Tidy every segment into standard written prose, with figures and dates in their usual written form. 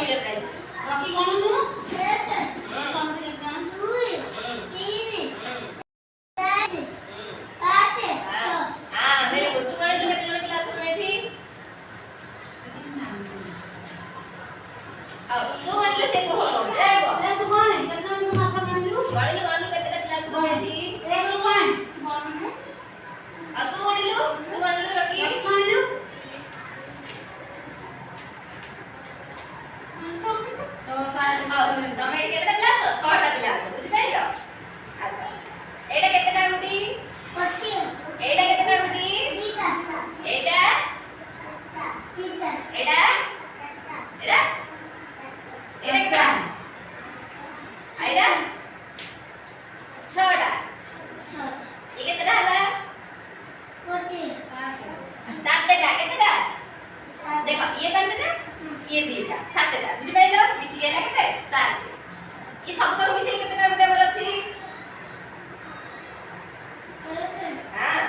मिले prize Rocky कौन नु समझ के काम 2 3 4 5 6 हां मेरे उर्दू गणित कितने जन क्लास में थी अब तू गणित से को हो ए तू कौन है कितना में माथा बन लियो गणित कितने क्लास में थी ए तू कौन है अब तू गणित रॉकी कौन लियो तो सारे तमे केते क्लास 6 टा पिला छ बुझि पाइलो अच्छा एटा केतेटा गुटी 40 एटा केतेटा गुटी 2 टा एटा 3 टा एटा एटा एटा एटा 6 टा 6 ये केतेटा हला 40 7 टा केतेटा देखो ये 5 टा ये 2 टा 7 टा बुझि पाइलो मिसी गेला केते 7 ये सब तक मिसी केतेटा गुटे हमर अछि हां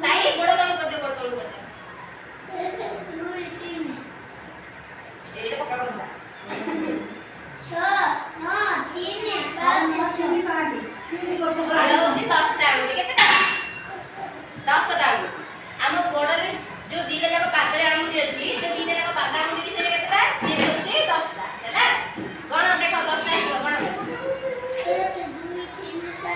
साई गोड़ तळ कर दे 1 2 3 एटा पक्का कर दे 6 9 3 5 6 5 हेलो जी 10 टा केतेटा 10 टा हम गोड़ रे जो दीटा जाक पादरे आमुदी अछि से दीटा जाक पादा आमुदी विषय केतेटा से होछि 10 टा हैला गण देखो 10 टा हिबो गण 1 2 3 4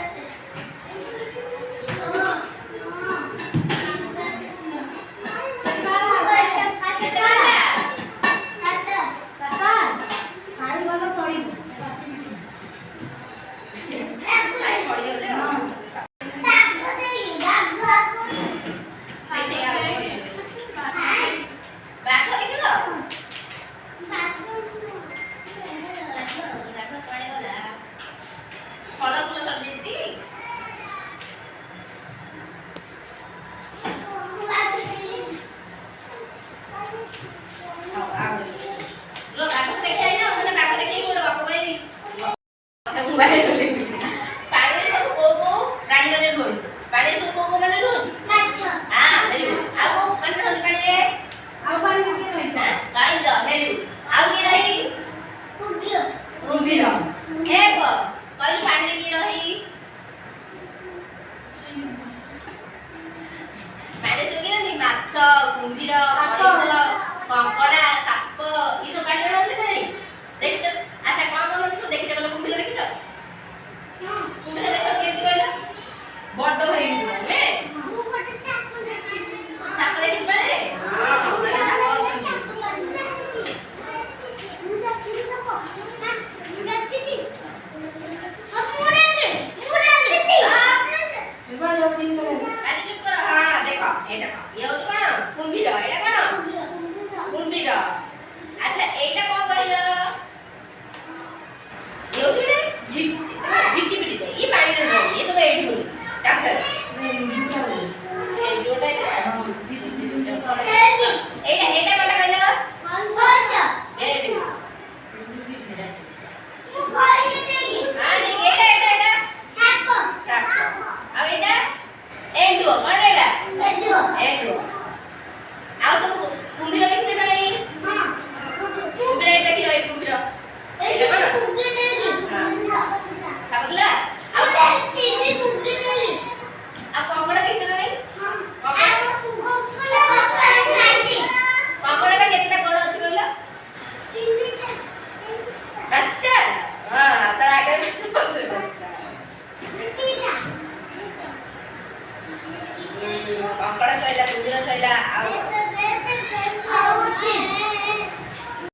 कंकड़ा सैला कुंजर सैला